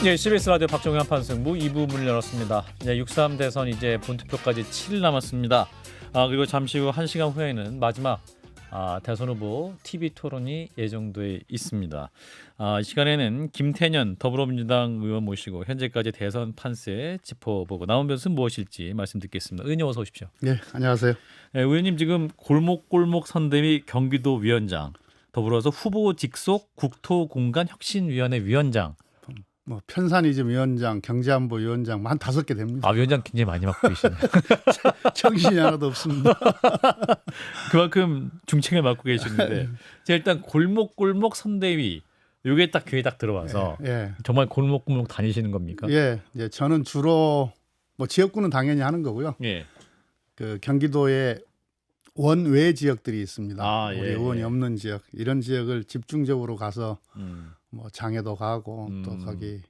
예, CBS 라디오 박정희 한판승부 2부 문을 열었습니다. 예, 6.3 대선 이제 본투표까지 7일 남았습니다. 그리고 잠시 후 1시간 후에는 마지막 대선 후보 TV 토론이 예정돼 있습니다. 이 시간에는 김태년 더불어민주당 의원 모시고 현재까지 대선 판세 짚어보고 나온 변수는 무엇일지 말씀 듣겠습니다. 의원님 어서 오십시오. 네, 안녕하세요. 예, 의원님 지금 골목골목 선대위 경기도위원장, 더불어서 후보 직속 국토공간혁신위원회 위원장, 뭐 편산이즘 위원장, 경제안보위원장 한 5개 됩니다. 위원장 굉장히 많이 맡고 계시네요. 정신이 하나도 없습니다. 그만큼 중책을 맡고 계시는데 제가 일단 골목골목 선대위 이게 딱 귀에 딱 들어와서 정말 골목골목 다니시는 겁니까? 예, 이제 저는 주로 뭐 지역구는 당연히 하는 거고요. 예. 그 경기도에 원외 지역들이 있습니다. 우리 예, 의원이 예. 없는 지역, 이런 지역을 집중적으로 가서 뭐 장애도 가고 또 거기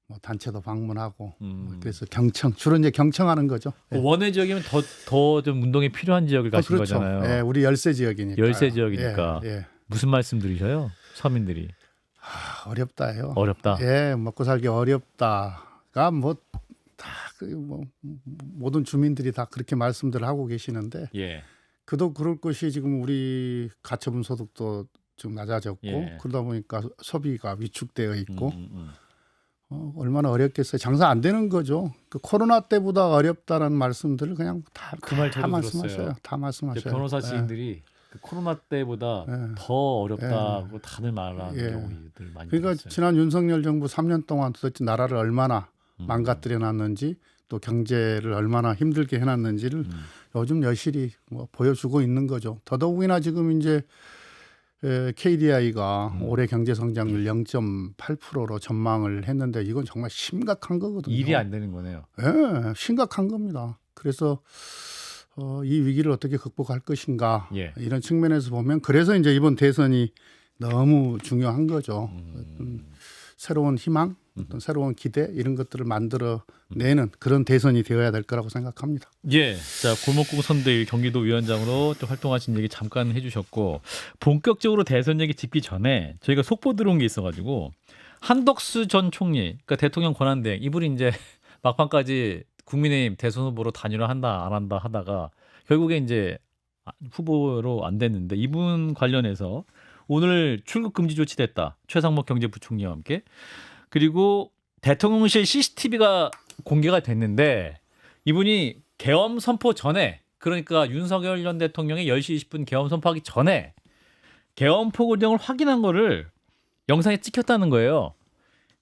뭐 단체도 방문하고 그래서 경청 주로 이제 경청하는 거죠. 예. 원외 지역이면 더 좀 운동이 필요한 지역을 가신 그렇죠. 거잖아요. 예, 우리 열세 지역이니까. 열세 지역이니까. 예. 무슨 말씀 드리셔요? 서민들이. 어렵다요. 어렵다. 예, 먹고 살기 어렵다가 뭐 다 뭐 모든 주민들이 다 그렇게 말씀들 하고 계시는데 예. 그도 그럴 것이 지금 우리 가처분 소득도 좀 낮아졌고 예. 그러다 보니까 소비가 위축되어 있고 얼마나 어렵겠어요. 장사 안 되는 거죠. 그 코로나 때보다 어렵다는 말씀들을 그냥 다 저도 말씀하셔요. 들었어요. 다 말씀하셔요. 변호사 예. 지인들이 그 코로나 때보다 예. 더 어렵다고 다들 말하는 예. 경우들 많이 그러니까 들었어요. 지난 윤석열 정부 3년 동안 도대체 나라를 얼마나 망가뜨려 놨는지 또 경제를 얼마나 힘들게 해놨는지를 요즘 여실히 뭐 보여주고 있는 거죠. 더더욱이나 지금 이제 KDI가 올해 경제 성장률 0.8%로 전망을 했는데 이건 정말 심각한 거거든요. 일이 안 되는 거네요. 예, 심각한 겁니다. 그래서 이 위기를 어떻게 극복할 것인가 예. 이런 측면에서 보면 그래서 이제 이번 대선이 너무 중요한 거죠. 새로운 희망, 어떤 새로운 기대 이런 것들을 만들어내는 그런 대선이 되어야 될 거라고 생각합니다. 예, 자 골목골목 선대위 경기도 위원장으로 또 활동하신 얘기 잠깐 해주셨고 본격적으로 대선 얘기 짚기 전에 저희가 속보 들어온 게 있어가지고 한덕수 전 총리, 그러니까 대통령 권한대행 이분이 이제 막판까지 국민의힘 대선 후보로 단일화 한다 안 한다 하다가 결국에 이제 후보로 안 됐는데 이분 관련해서 오늘 출국 금지 조치됐다. 최상목 경제부총리와 함께. 그리고 대통령실 CCTV가 공개가 됐는데 이분이 계엄 선포 전에, 그러니까 윤석열 전 대통령이 10시 20분 계엄 선포하기 전에 계엄 포고령을 확인한 거를 영상에 찍혔다는 거예요.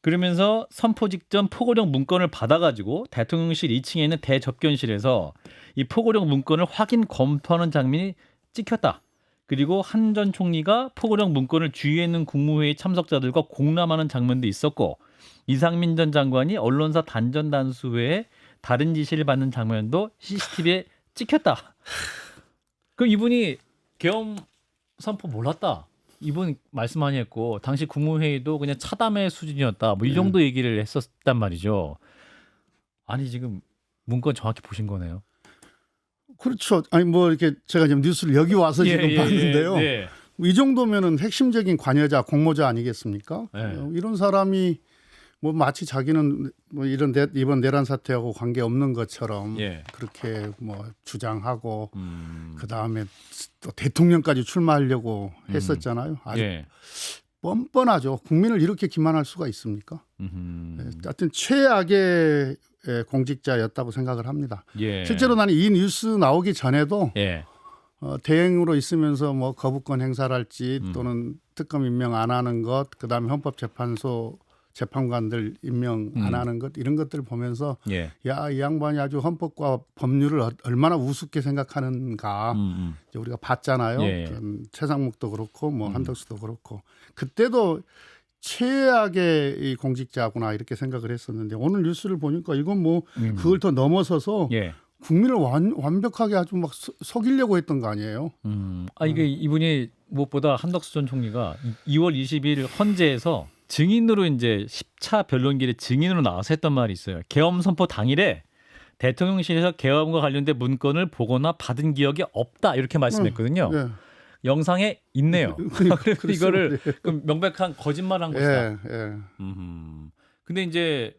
그러면서 선포 직전 포고령 문건을 받아가지고 대통령실 2층에 있는 대접견실에서 이 포고령 문건을 확인 검토하는 장면이 찍혔다. 그리고 한 전 총리가 포고령 문건을 주위에 있는 국무회의 참석자들과 공람하는 장면도 있었고 이상민 전 장관이 언론사 단전 단수 외에 다른 지시를 받는 장면도 CCTV에 찍혔다. 그럼 이분이 계엄 선포 몰랐다. 이분 말씀 많이 했고 당시 국무회의도 그냥 차담의 수준이었다. 뭐 이 정도 얘기를 했었단 말이죠. 아니 지금 문건 정확히 보신 거네요. 그렇죠. 아니 뭐 이렇게 제가 지금 뉴스를 여기 와서 지금 봤는데요. 이 정도면은 핵심적인 관여자, 공모자 아니겠습니까? 이런 사람이 뭐 마치 자기는 뭐 이런 이번 내란 사태하고 관계 없는 것처럼 그렇게 뭐 주장하고 그 다음에 또 대통령까지 출마하려고 했었잖아요. 아주 뻔뻔하죠. 국민을 이렇게 기만할 수가 있습니까? 하여튼 최악의 공직자였다고 생각을 합니다. 실제로 나는 이 뉴스 나오기 전에도 대행으로 있으면서 뭐 거부권 행사를 할지 또는 특검 임명 안 하는 것, 그다음에 헌법재판소 재판관들 임명 안 하는 것 이런 것들을 보면서 야, 이 양반이 아주 헌법과 법률을 얼마나 우습게 생각하는가 이제 우리가 봤잖아요. 최상목도 그렇고 뭐 한덕수도 그렇고 그때도 최악의 이 공직자구나 이렇게 생각을 했었는데 오늘 뉴스를 보니까 이건 뭐 그걸 더 넘어서서 국민을 완벽하게 아주 막 속이려고 했던 거 아니에요? 이게 이분이 무엇보다 한덕수 전 총리가 2월 20일 헌재에서 증인으로 이제 10차 변론길에 증인으로 나와서 했던 말이 있어요. 계엄 선포 당일에 대통령실에서 계엄과 관련된 문건을 보거나 받은 기억이 없다 이렇게 말씀했거든요. 영상에 있네요. 그래서 이거를 명백한 거짓말한 것이다. 근데 이제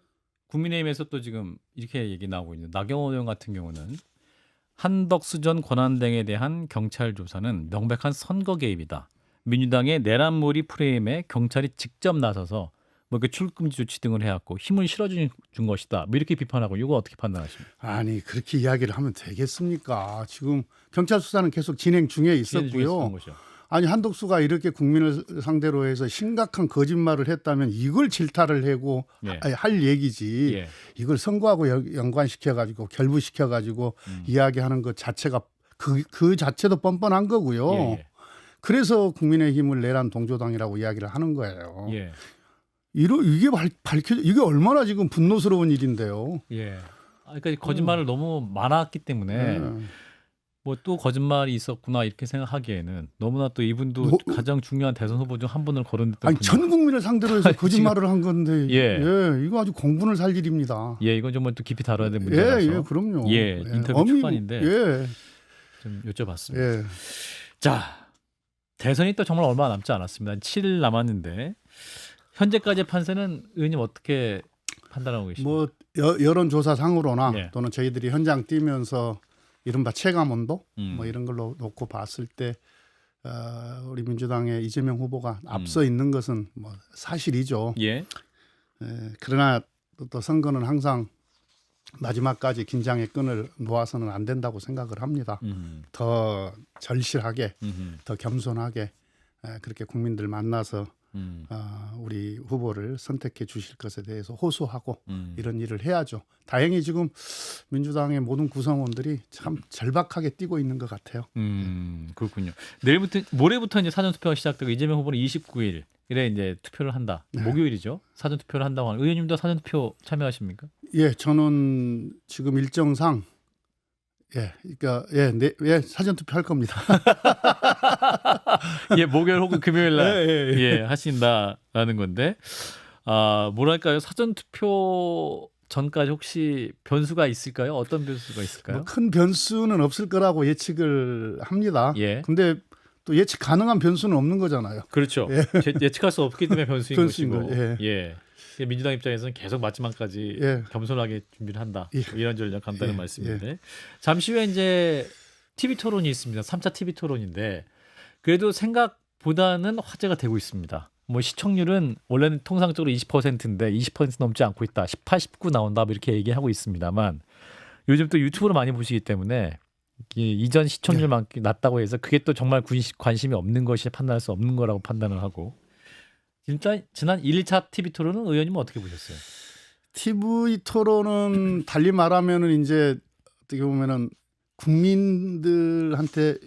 국민의힘에서 또 지금 이렇게 얘기 나오고 있는 나경원 의원 같은 경우는 한덕수 전 권한대행에 대한 경찰 조사는 명백한 선거 개입이다. 민주당의 내란몰이 프레임에 경찰이 직접 나서서 뭐 이렇게 출금지 조치 등을 해왔고 힘을 실어준 것이다. 뭐 이렇게 비판하고 이거 어떻게 판단하십니까? 아니 그렇게 이야기를 하면 되겠습니까? 지금 경찰 수사는 계속 진행 중에 있었고요. 아니 한덕수가 이렇게 국민을 상대로 해서 심각한 거짓말을 했다면 이걸 질타를 하고 할 얘기지. 예. 이걸 선거하고 연관시켜가지고 결부시켜가지고 이야기하는 것 자체가 그 자체도 뻔뻔한 거고요. 예. 그래서 국민의힘을 내란 동조당이라고 이야기를 하는 거예요. 예. 이게 밝혀져 이게 얼마나 지금 분노스러운 일인데요. 예. 그러니까 거짓말을 너무 많았기 때문에 뭐 또 거짓말이 있었구나 이렇게 생각하기에는 너무나 또 이분도 가장 중요한 대선 후보 중 한 분을 거론했던 아니 전 국민을 상대로 해서 거짓말을 한 건데 예. 이거 아주 공분을 살 일입니다. 예, 이건 정말 또 깊이 다뤄야 될 문제라서. 예, 그럼요. 예, 인터뷰 초반인데 좀 여쭤봤습니다. 예. 자, 대선이 또 정말 얼마 남지 않았습니다. 7일 남았는데 현재까지의 판세는 의원님 어떻게 판단하고 계십니까? 뭐 여론조사상으로나 또는 저희들이 현장 뛰면서 이른바 체감온도 뭐 이런 걸로 놓고 봤을 때 우리 민주당의 이재명 후보가 앞서 있는 것은 뭐 사실이죠. 예. 그러나 또 선거는 항상 마지막까지 긴장의 끈을 놓아서는 안 된다고 생각을 합니다. 더 절실하게, 더 겸손하게 그렇게 국민들 만나서 우리 후보를 선택해 주실 것에 대해서 호소하고 이런 일을 해야죠. 다행히 지금 민주당의 모든 구성원들이 참 절박하게 뛰고 있는 것 같아요. 그렇군요. 모레부터 이제 사전 투표가 시작되고 이재명 후보는 29일에 이제 투표를 한다. 목요일이죠. 사전 투표를 한다고 하는. 의원님도 사전 투표 참여하십니까? 예, 저는 지금 일정상 그러니까 사전 투표 할 겁니다. 예, 목요일 혹은 금요일 날 하신다라는 건데, 뭐랄까요? 사전 투표 전까지 혹시 변수가 있을까요? 어떤 변수가 있을까요? 뭐 큰 변수는 없을 거라고 예측을 합니다. 예. 근데 또 예측 가능한 변수는 없는 거잖아요. 그렇죠. 예측할 수 없기 때문에 변수인 것이고. 예. 민주당 입장에서는 계속 마지막까지 겸손하게 준비를 한다. 이런 전략 간다는 말씀인데 잠시 후에 이제 TV 토론이 있습니다. 3차 TV 토론인데 그래도 생각보다는 화제가 되고 있습니다. 뭐 시청률은 원래는 통상적으로 20%인데 20% 넘지 않고 있다. 18, 19 나온다. 뭐 이렇게 얘기하고 있습니다만 요즘 또 유튜브로 많이 보시기 때문에 이전 시청률만큼 낮다고 해서 그게 또 정말 관심이 없는 것이 판단할 수 없는 거라고 판단을 하고 진짜 지난 1차 TV 토론은 의원님은 어떻게 보셨어요? TV 토론은 달리 말하면은 이제 어떻게 보면은 국민들한테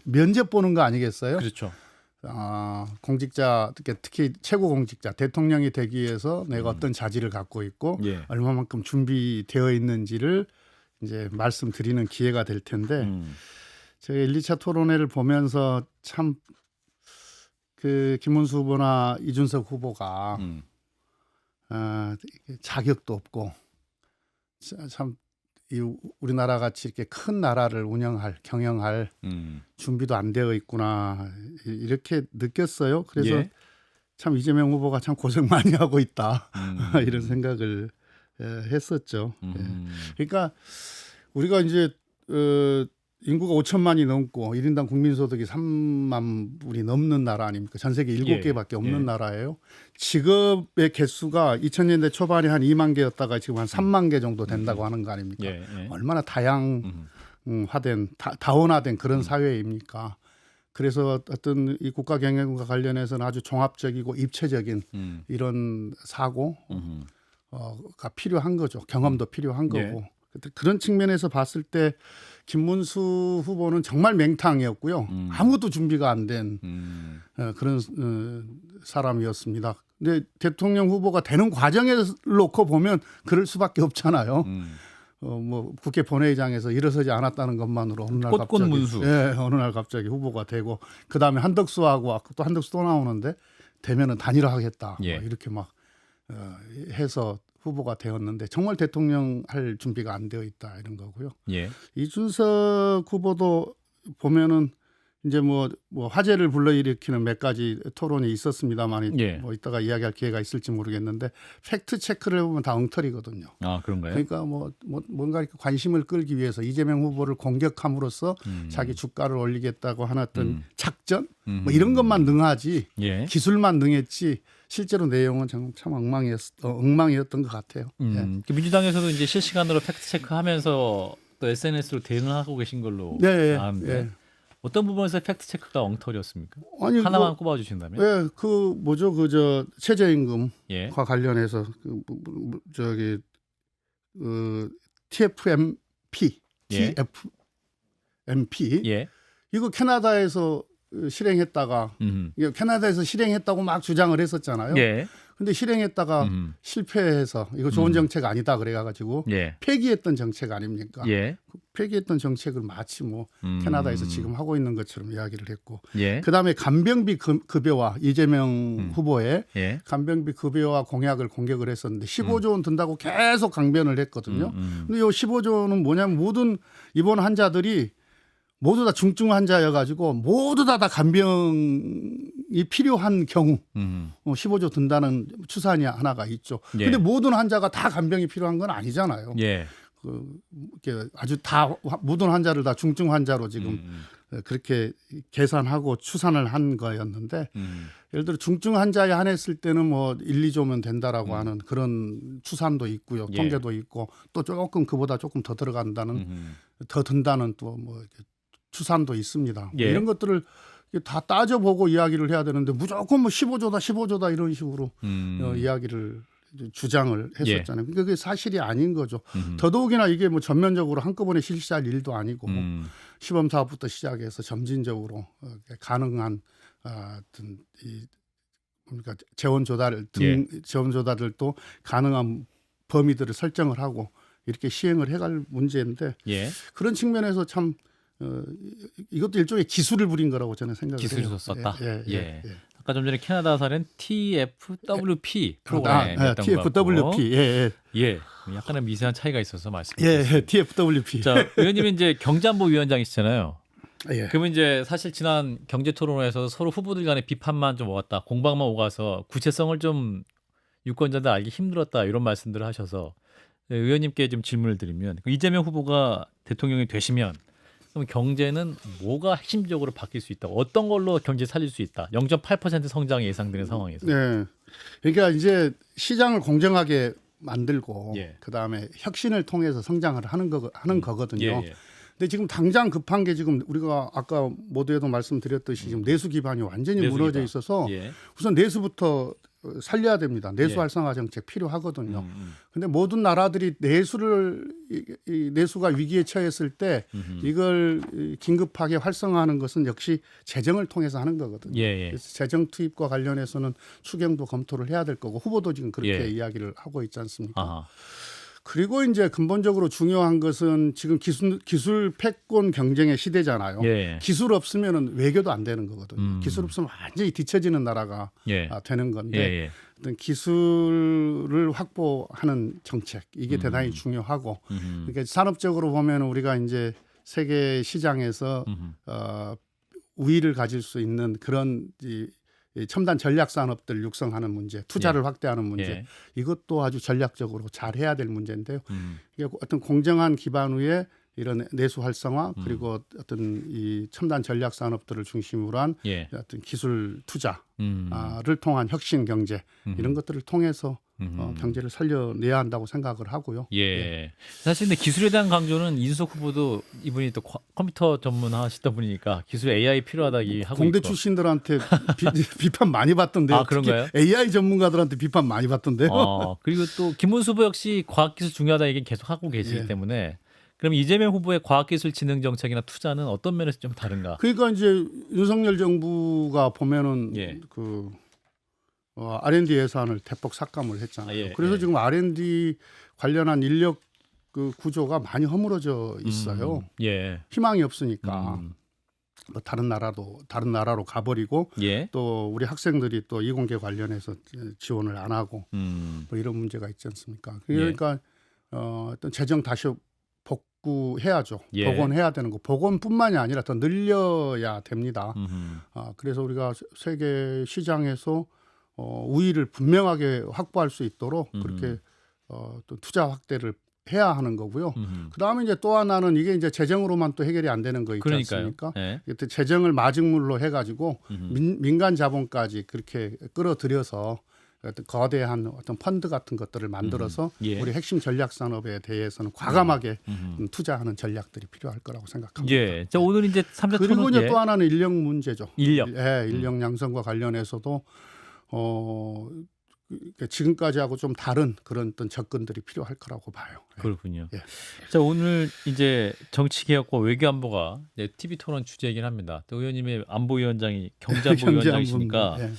면접 보는 거 아니겠어요? 그렇죠. 공직자 특히 최고 공직자 대통령이 되기 위해서 내가 어떤 자질을 갖고 있고 얼마만큼 준비되어 있는지를 이제 말씀드리는 기회가 될 텐데 제가 1, 2차 토론회를 보면서 참 그 김문수 후보나 이준석 후보가 자격도 없고 참 우리나라 같이 이렇게 큰 나라를 경영할 준비도 안 되어 있구나 이렇게 느꼈어요. 그래서 참 이재명 후보가 참 고생 많이 하고 있다 이런 생각을 했었죠. 그러니까 우리가 이제 인구가 5천만이 넘고 1인당 국민소득이 3만 불이 넘는 나라 아닙니까? 전 세계 7개밖에 없는 나라예요. 직업의 개수가 2000년대 초반에 한 2만 개였다가 지금 한 3만 개 정도 된다고 하는 거 아닙니까? 얼마나 다양화된 다원화된 그런 사회입니까? 그래서 어떤 이 국가 경영과 관련해서는 아주 종합적이고 입체적인 이런 사고가 필요한 거죠. 경험도 필요한 거고. 그런 측면에서 봤을 때 김문수 후보는 정말 맹탕이었고요. 아무것도 준비가 안 된 그런 사람이었습니다. 근데 대통령 후보가 되는 과정을 놓고 보면 그럴 수밖에 없잖아요. 뭐 국회 본회의장에서 일어서지 않았다는 것만으로 어느 날 갑자기 후보가 되고 그 다음에 한덕수하고 또 한덕수 또 나오는데 되면은 단일화하겠다 뭐 이렇게 막 해서 후보가 되었는데 정말 대통령 할 준비가 안 되어 있다 이런 거고요. 이준석 후보도 보면은 이제 뭐 화제를 불러일으키는 몇 가지 토론이 있었습니다만 예. 뭐 이따가 이야기할 기회가 있을지 모르겠는데 팩트 체크를 해보면 다 엉터리거든요. 아 그런가요? 그러니까 뭔가 이렇게 관심을 끌기 위해서 이재명 후보를 공격함으로써 자기 주가를 올리겠다고 하는 어떤 작전 뭐 이런 것만 능하지 예. 기술만 능했지 실제로 내용은 참 엉망이었던 것 같아요. 예. 민주당에서도 이제 실시간으로 팩트 체크하면서 또 SNS로 대응을 하고 계신 걸로 네, 아는데 예. 어떤 부분에서 팩트 체크가 엉터리였습니까? 아니, 하나만 꼽아주신다면? 예, 그 뭐죠, 그 최저임금과 예. 관련해서 TFMP, 예. TFMP 예. 이거 캐나다에서 실행했다가 이거 캐나다에서 실행했다고 막 주장을 했었잖아요. 예. 근데 실행했다가 실패해서 이거 좋은 정책 아니다 그래가지고 예. 폐기했던 정책 아닙니까? 예. 폐기했던 정책을 마치 뭐 캐나다에서 지금 하고 있는 것처럼 이야기를 했고, 예. 그다음에 간병비 급여와 이재명 후보의 예. 간병비 급여와 공약을 공격을 했었는데 15조 원 든다고 계속 강변을 했거든요. 근데 이 15조 원은 뭐냐면 모든 입원 환자들이 모두 다 중증 환자여가지고 모두 다 간병이 필요한 경우 15조 든다는 추산이 하나가 있죠. 예. 근데 모든 환자가 다 간병이 필요한 건 아니잖아요. 예. 이렇게 아주 다 모든 환자를 다 중증 환자로 지금 그렇게 계산하고 추산을 한 거였는데 예를 들어 중증 환자에 한했을 때는 뭐 1, 2조면 된다라고 하는 그런 추산도 있고요. 예. 통계도 있고 또 조금 그보다 조금 더 들어간다는 더 든다는 또 뭐 추산도 있습니다. 예. 이런 것들을 다 따져보고 이야기를 해야 되는데 무조건 뭐 15조다 이런 식으로 이야기를 주장을 했었잖아요. 그러니까 그게 사실이 아닌 거죠. 더더욱이나 이게 뭐 전면적으로 한꺼번에 실시할 일도 아니고 시범 사업부터 시작해서 점진적으로 가능한 어떤 그러니까 재원 조달 등 재원 조달을 또 가능한 범위들을 설정을 하고 이렇게 시행을 해갈 문제인데 예. 그런 측면에서 참 이것도 일종의 기술을 부린 거라고 저는 생각을 해요. 기술을 썼다. 예. 아까 좀 전에 캐나다 사례는 TFWP 프로그램이었던 것 TFWP. 예. 약간의 미세한 차이가 있어서 말씀드렸습니다. 예, TFWP. 자, 의원님은 이제 경제안보 위원장이시잖아요. 예. 그러면 이제 사실 지난 경제토론에서 서로 후보들 간의 비판만 좀 오갔다, 공방만 오가서 구체성을 좀 유권자들 알기 힘들었다 이런 말씀들을 하셔서 의원님께 좀 질문을 드리면 이재명 후보가 대통령이 되시면 그럼 경제는 뭐가 핵심적으로 바뀔 수 있다? 어떤 걸로 경제 살릴 수 있다? 0.8% 성장이 예상되는 상황에서. 네. 그러니까 이제 시장을 공정하게 만들고 그다음에 혁신을 통해서 성장을 하는 거거든요. 근데 지금 당장 급한 게 지금 우리가 아까 모두에도 말씀드렸듯이 지금 내수 기반이 완전히 무너져 있어서 우선 내수부터 살려야 됩니다. 내수 활성화 정책 필요하거든요. 근데 모든 나라들이 내수가 위기에 처했을 때 이걸 긴급하게 활성화하는 것은 역시 재정을 통해서 하는 거거든요. 그래서 재정 투입과 관련해서는 추경도 검토를 해야 될 거고 후보도 지금 그렇게 이야기를 하고 있지 않습니까? 아하. 그리고 이제 근본적으로 중요한 것은 지금 기술 패권 경쟁의 시대잖아요. 기술 없으면 외교도 안 되는 거거든요. 기술 없으면 완전히 뒤처지는 나라가 되는 건데 어떤 기술을 확보하는 정책 이게 대단히 중요하고 그러니까 산업적으로 보면 우리가 이제 세계 시장에서 우위를 가질 수 있는 그런 이 첨단 전략 산업들 육성하는 문제, 투자를 확대하는 문제, 이것도 아주 전략적으로 잘 해야 될 문제인데요. 이게 어떤 공정한 기반 위에 이런 내수 활성화 그리고 어떤 이 첨단 전략 산업들을 중심으로 한 어떤 기술 투자를 통한 혁신 경제 이런 것들을 통해서 경제를 살려내야 한다고 생각을 하고요. 사실 근데 기술에 대한 강조는 이준석 후보도 이분이 또 컴퓨터 전문하시다 보니까 기술 AI 필요하다 하고 공대 있고. 출신들한테 비판 많이 받던데요. 아, 그런가요? AI 전문가들한테 비판 많이 받던데요. 그리고 또 김문수 후보 역시 과학기술 중요하다 얘기 계속 하고 계시기 때문에 그럼 이재명 후보의 과학기술 진흥 정책이나 투자는 어떤 면에서 좀 다른가? 그러니까 이제 윤석열 정부가 보면은 그 R&D 예산을 대폭 삭감을 했잖아요. 그래서 지금 R&D 관련한 인력 그 구조가 많이 허물어져 있어요. 희망이 없으니까 뭐 다른 나라로 가버리고 또 우리 학생들이 또 이공계 관련해서 지원을 안 하고 뭐 이런 문제가 있지 않습니까? 그러니까 어떤 재정 다시 복구해야죠. 예. 복원해야 되는 거. 복원뿐만이 아니라 더 늘려야 됩니다. 그래서 우리가 세계 시장에서 우위를 분명하게 확보할 수 있도록 그렇게 또 투자 확대를 해야 하는 거고요. 그다음에 이제 또 하나는 이게 이제 재정으로만 또 해결이 안 되는 거 있지 않습니까? 예. 이때 재정을 마중물로 해가지고 민간 자본까지 그렇게 끌어들여서 어떤 거대한 어떤 펀드 같은 것들을 만들어서 예. 우리 핵심 전략 산업에 대해서는 과감하게 투자하는 전략들이 필요할 거라고 생각합니다. 예. 자, 오늘 이제 3차 그리고 토론 이제 또 하나는 인력 문제죠. 인력. 인력 양성과 관련해서도 지금까지하고 좀 다른 그런 어떤 접근들이 필요할 거라고 봐요. 그렇군요. 예. 자, 오늘 이제 정치개혁과 외교안보가 TV 토론 주제이긴 합니다. 또 의원님의 안보위원장이 경제안보위원장이시니까 예.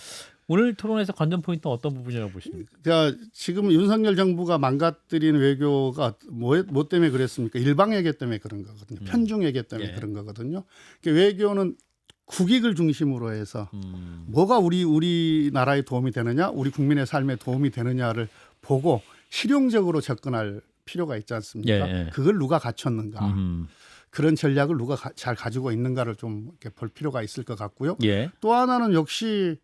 오늘 토론에서 관전 포인트는 어떤 부분이라고 보십니까? 자, 지금 윤석열 정부가 망가뜨린 외교가 뭐 때문에 그랬습니까? 일방외교 때문에 그런 거거든요. 편중외교 때문에 예. 그런 거거든요. 외교는 국익을 중심으로 해서 뭐가 우리나라에 도움이 되느냐, 우리 국민의 삶에 도움이 되느냐를 보고 실용적으로 접근할 필요가 있지 않습니까? 예. 그걸 누가 갖췄는가, 그런 전략을 누가 잘 가지고 있는가를 좀 이렇게 볼 필요가 있을 것 같고요. 예. 또 하나는 역시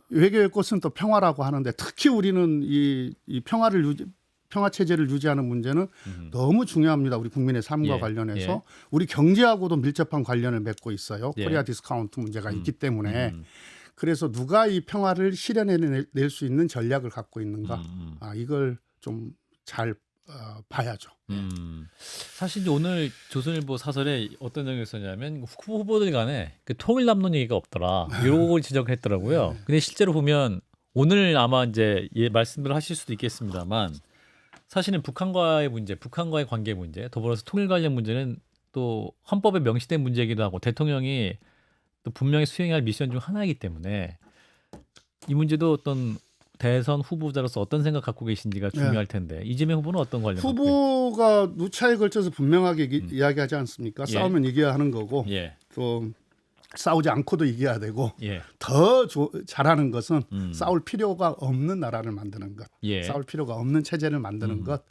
외교의 꽃은 또 평화라고 하는데 특히 우리는 이 평화 체제를 유지하는 문제는 너무 중요합니다. 우리 국민의 삶과 예. 관련해서 예. 우리 경제하고도 밀접한 관련을 맺고 있어요. 예. 코리아 디스카운트 문제가 있기 때문에 그래서 누가 이 평화를 실현해낼 수 있는 전략을 갖고 있는가, 이걸 좀 잘 봐야죠. 사실 이제 오늘 조선일보 사설에 어떤 내용이 있었냐면 후보들 간에 그 통일 남론 얘기가 없더라. 이런 걸 지적했더라고요. 근데 실제로 보면 오늘 아마 이제 말씀을 하실 수도 있겠습니다만 사실은 북한과의 문제, 북한과의 관계 문제, 더불어서 통일 관련 문제는 또 헌법에 명시된 문제이기도 하고 대통령이 또 분명히 수행할 미션 중 하나이기 때문에 이 문제도 어떤 대선 후보자로서 어떤 생각 갖고 계신지가 중요할 텐데 이재명 후보는 어떤 관련? 후보가 누차에 걸쳐서 분명하게 이야기하지 않습니까? 예. 싸우면 이겨야 하는 거고 예. 또 싸우지 않고도 이겨야 되고 예. 더 잘하는 것은 싸울 필요가 없는 나라를 만드는 것, 예. 싸울 필요가 없는 체제를 만드는 것.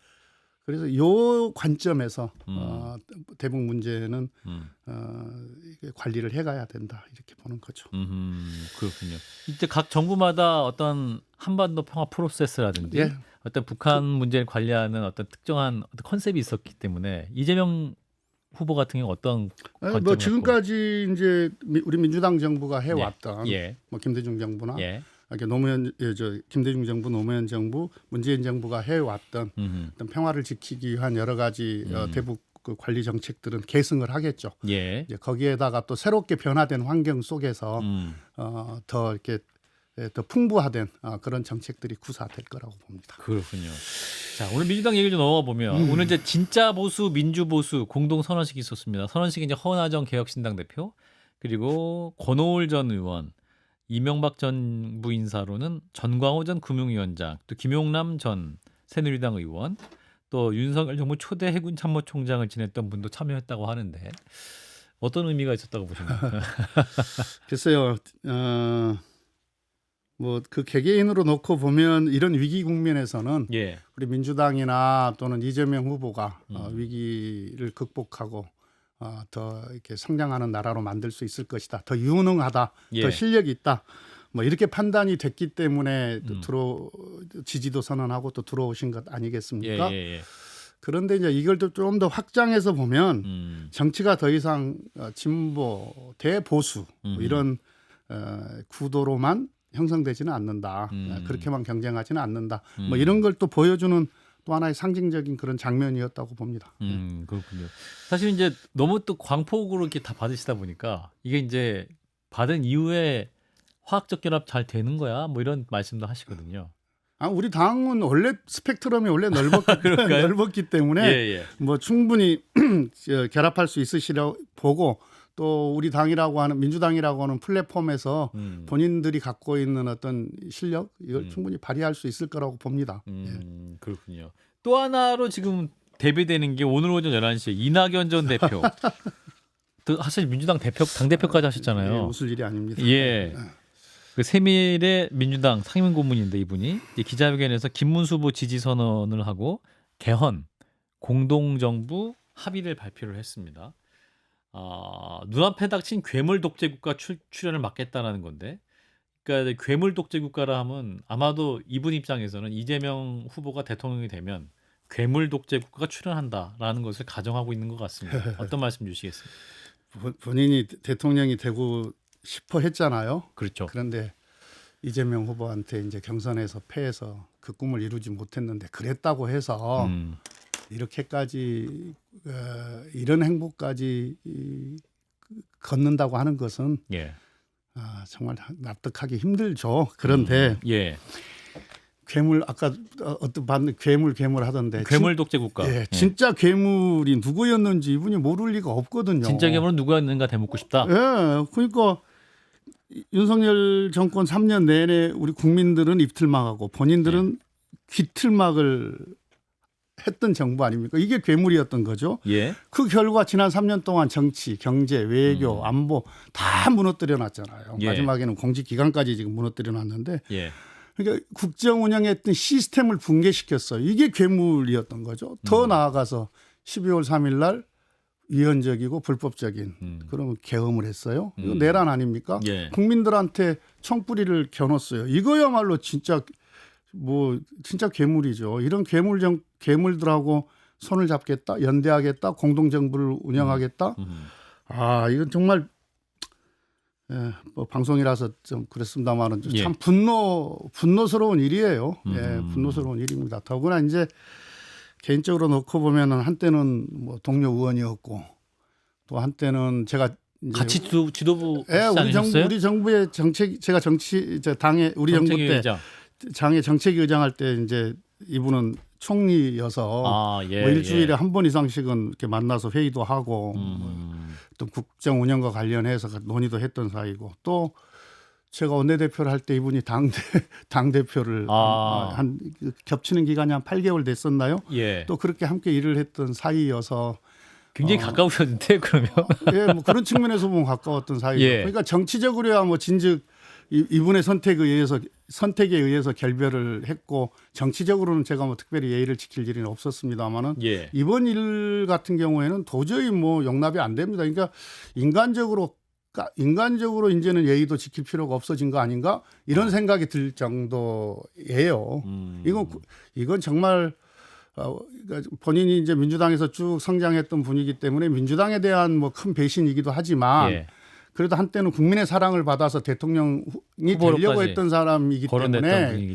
그래서 이 관점에서 대북 문제는 이게 관리를 해가야 된다 이렇게 보는 거죠. 그렇군요. 이제 각 정부마다 어떤 한반도 평화 프로세스라든지 예. 어떤 북한 문제를 관리하는 어떤 특정한 어떤 컨셉이 있었기 때문에 이재명 후보 같은 경우 어떤 뭐 지금까지 이제 우리 민주당 정부가 해왔던 예. 뭐 김대중 정부나 예. 이렇게 김대중 정부, 노무현 정부, 문재인 정부가 해왔던 어떤 평화를 지키기 위한 여러 가지 대북 그 관리 정책들은 계승을 하겠죠. 예. 이제 거기에다가 또 새롭게 변화된 환경 속에서 더 이렇게 더 풍부화된 그런 정책들이 구사될 거라고 봅니다. 그렇군요. 자, 오늘 민주당 얘기를 좀 넘어가 보면 오늘 이제 진짜 보수, 민주 보수 공동 선언식이 있었습니다. 선언식이 이제 허나정 개혁신당 대표 그리고 권오을 전 의원, 이명박 정부 인사로는 전광호 전 금융위원장, 또 김용남 전 새누리당 의원, 또 윤석열 정부 초대 해군 참모총장을 지냈던 분도 참여했다고 하는데 어떤 의미가 있었다고 보십니까? 글쎄요. 뭐 그 개개인으로 놓고 보면 이런 위기 국면에서는 예. 우리 민주당이나 또는 이재명 후보가 위기를 극복하고 더 이렇게 성장하는 나라로 만들 수 있을 것이다. 더 유능하다. 예. 더 실력이 있다. 뭐 이렇게 판단이 됐기 때문에 지지도 선언하고 또 들어오신 것 아니겠습니까? 예. 그런데 이제 이걸 좀 더 확장해서 보면 정치가 더 이상 진보, 대보수 뭐 이런 구도로만 형성되지는 않는다. 그렇게만 경쟁하지는 않는다. 뭐 이런 걸 또 보여주는 또 하나의 상징적인 그런 장면이었다고 봅니다. 그렇군요. 사실 이제 너무 또 광폭으로 이렇게 다 받으시다 보니까 이게 이제 받은 이후에 화학적 결합 잘 되는 거야. 뭐 이런 말씀도 하시거든요. 우리 당은 원래 스펙트럼이 원래 넓었기 때문에 뭐 충분히 결합할 수 있으시라고 보고 또 우리 당이라고 하는 민주당이라고 하는 플랫폼에서 본인들이 갖고 있는 어떤 실력 이걸 충분히 발휘할 수 있을 거라고 봅니다. 그렇군요. 또 하나로 지금 대비되는 게 오늘 오전 11시에 이낙연 전 대표. 또 사실 민주당 당대표까지 하셨잖아요. 웃을 일이 아닙니다. 예. 그 세밀의 민주당 상임 고문인데 이분이 기자회견에서 김문수 후보 지지 선언을 하고 개헌, 공동정부, 합의를 발표를 했습니다. 눈앞에 닥친 괴물 독재 국가 출연을 막겠다라는 건데, 그러니까 괴물 독재 국가라 하면 아마도 이분 입장에서는 이재명 후보가 대통령이 되면 괴물 독재 국가가 출연한다라는 것을 가정하고 있는 것 같습니다. 어떤 말씀 주시겠습니까? 본인이 대통령이 되고 싶어 했잖아요. 그렇죠. 그런데 이재명 후보한테 이제 경선에서 패해서 그 꿈을 이루지 못했는데 그랬다고 해서 이렇게까지 이런 행보까지 걷는다고 하는 것은 예. 정말 납득하기 힘들죠. 그런데 괴물 아까 어떤 봤는데 괴물 하던데 괴물 독재 국가. 예, 진짜 괴물이 누구였는지 이분이 모를 리가 없거든요. 진짜 괴물은 누구였는가 되묻고 싶다. 예, 그러니까 윤석열 정권 3년 내내 우리 국민들은 입틀막하고 본인들은 귀틀막을 했던 정부 아닙니까? 이게 괴물이었던 거죠. 예. 그 결과 지난 3년 동안 정치, 경제, 외교, 안보 다 무너뜨려 놨잖아요. 예. 마지막에는 공직기관까지 지금 무너뜨려 놨는데 예. 그러니까 국정 운영했던 시스템을 붕괴시켰어요. 이게 괴물이었던 거죠. 더 나아가서 12월 3일 날 위헌적이고 불법적인 그런 계엄을 했어요. 이거 내란 아닙니까? 예. 국민들한테 총뿌리를 겨눴어요. 이거야말로 진짜 괴물이죠. 이런 괴물들하고 손을 잡겠다, 연대하겠다, 공동정부를 운영하겠다. 이건 정말 뭐 방송이라서 좀 그랬습니다만은 참 분노스러운 일이에요. 분노스러운 일입니다. 더구나 이제 개인적으로 놓고 보면은 한때는 뭐 동료 의원이었고 또 한때는 제가 이제 같이 지도부 우리 정부의 정책 제가 당의 우리 정부 때 장애 정책위의장 할 때 이제 이분은 총리여서 뭐 일주일에 한 번 이상씩은 이렇게 만나서 회의도 하고 또 국정 운영과 관련해서 논의도 했던 사이고 또 제가 원내대표를 할 때 이분이 당 대표를 한 겹치는 기간이 한 8개월 됐었나요? 예. 또 그렇게 함께 일을 했던 사이여서 굉장히 가까우셨는데 그러면 뭐 그런 측면에서 보면 가까웠던 사이죠. 그러니까 정치적으로야 뭐 진즉 이분의 선택에 의해서 결별을 했고 정치적으로는 제가 뭐 특별히 예의를 지킬 일은 없었습니다만은 이번 일 같은 경우에는 도저히 뭐 용납이 안 됩니다. 그러니까 인간적으로 이제는 예의도 지킬 필요가 없어진 거 아닌가 이런 생각이 들 정도예요. 이건 정말 그러니까 본인이 이제 민주당에서 쭉 성장했던 분이기 때문에 민주당에 대한 뭐 큰 배신이기도 하지만 그래도 한때는 국민의 사랑을 받아서 대통령이 되려고 했던 사람이기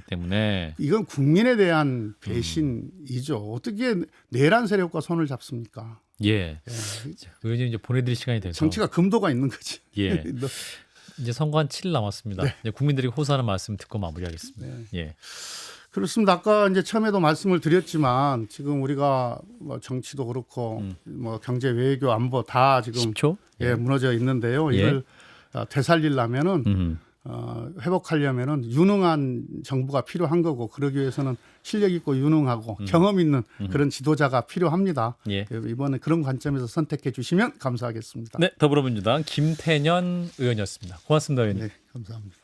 때문에 이건 국민에 대한 배신이죠. 어떻게 내란 세력과 손을 잡습니까? 의원님 이제 보내드릴 시간이 돼서 정치가 금도가 있는 거지. 이제 선거 한 7일 남았습니다. 이제 국민들이 호소하는 말씀 듣고 마무리하겠습니다. 그렇습니다. 아까 이제 처음에도 말씀을 드렸지만 지금 우리가 뭐 정치도 그렇고 뭐 경제, 외교, 안보 다 지금 10초? 무너져 있는데요. 이걸 되살리려면은 회복하려면은 유능한 정부가 필요한 거고 그러기 위해서는 실력 있고 유능하고 경험 있는 그런 지도자가 필요합니다. 이번에 그런 관점에서 선택해 주시면 감사하겠습니다. 네, 더불어민주당 김태년 의원이었습니다. 고맙습니다, 의원님. 네, 감사합니다.